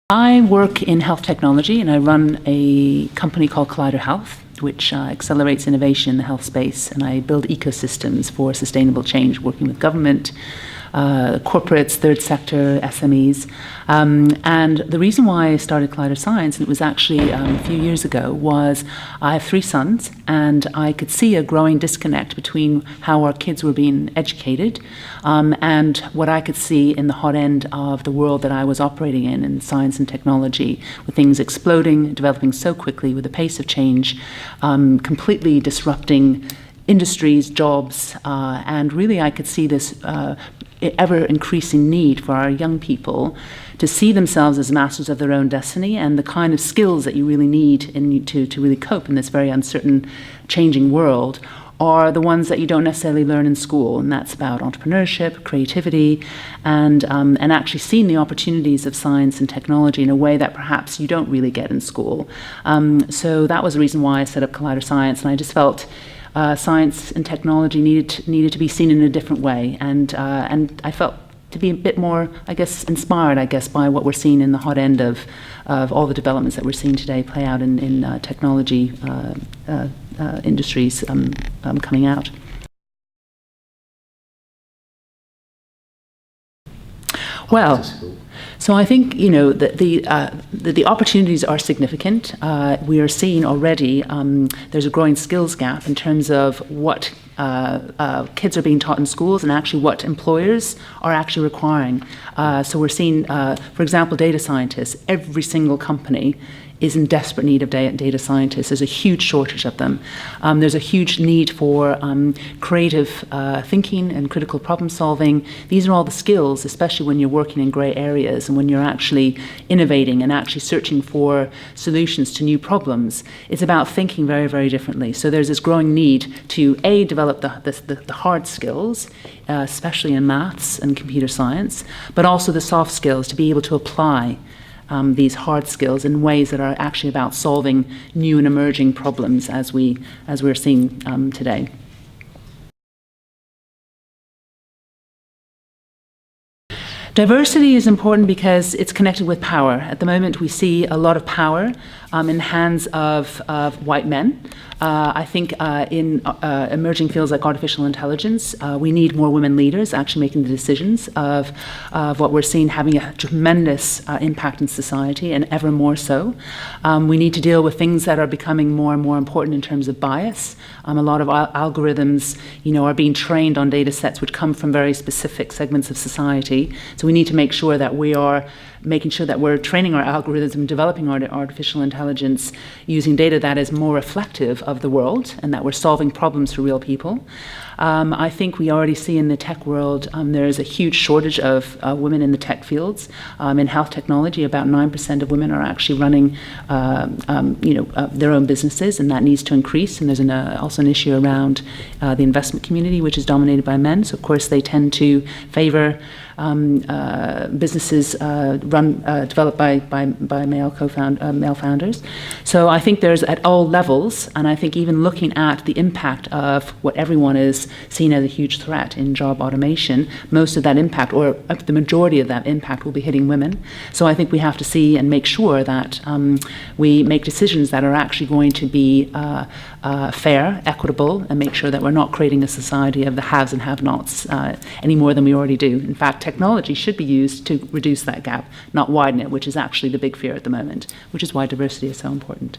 I work in health technology and I run a company called Collider Health, which accelerates innovation in the health space, and I build ecosystems for sustainable change, working with government, corporates, third sector, SMEs. And the reason why I started Collider Science, and it was actually a few years ago, was I have 3 sons, and I could see a growing disconnect between how our kids were being educated and what I could see in the hot end of the world that I was operating in science and technology, with things exploding, developing so quickly, with the pace of change, completely disrupting industries, jobs, and really I could see this ever-increasing need for our young people to see themselves as masters of their own destiny, and the kind of skills that you really need to really cope in this very uncertain, changing world are the ones that you don't necessarily learn in school, and that's about entrepreneurship, creativity, and actually seeing the opportunities of science and technology in a way that perhaps you don't really get in school. So that was the reason why I set up Collider Science, and I just felt science and technology needed to be seen in a different way, and I felt to be a bit more, I guess, inspired, by what we're seeing in the hot end of all the developments that we're seeing today play out in technology industries coming out. Well, so I think the opportunities are significant. We are seeing already there's a growing skills gap in terms of what kids are being taught in schools and actually what employers are actually requiring. So we're seeing, for example, data scientists. Every single company is in desperate need of data scientists. There's a huge shortage of them. There's a huge need for creative thinking and critical problem solving. These are all the skills, especially when you're working in grey areas and when you're actually innovating and actually searching for solutions to new problems. It's about thinking very, very differently. So there's this growing need to, A, develop the hard skills, especially in maths and computer science, but also the soft skills to be able to apply these hard skills in ways that are actually about solving new and emerging problems as we're seeing today. Diversity is important because it's connected with power. At the moment, we see a lot of power in the hands of white men. I think in emerging fields like artificial intelligence, we need more women leaders actually making the decisions of what we're seeing having a tremendous impact in society, and ever more so. We need to deal with things that are becoming more and more important in terms of bias. A lot of algorithms, are being trained on data sets which come from very specific segments of society. So we need to make sure that we are making sure that we're training our algorithms and developing our artificial intelligence using data that is more reflective of the world and that we're solving problems for real people. I think we already see in the tech world there's a huge shortage of women in the tech fields. In health technology, about 9% of women are actually running their own businesses, and that needs to increase. And there's also an issue around the investment community, which is dominated by men. So of course they tend to favor businesses developed by male founders. So I think there's at all levels, and I think even looking at the impact of what everyone is seen as a huge threat in job automation, most of that impact, or the majority of that impact, will be hitting women. So I think we have to see and make sure that we make decisions that are actually going to be fair, equitable, and make sure that we're not creating a society of the haves and have-nots any more than we already do. In fact, technology should be used to reduce that gap, not widen it, which is actually the big fear at the moment, which is why diversity is so important.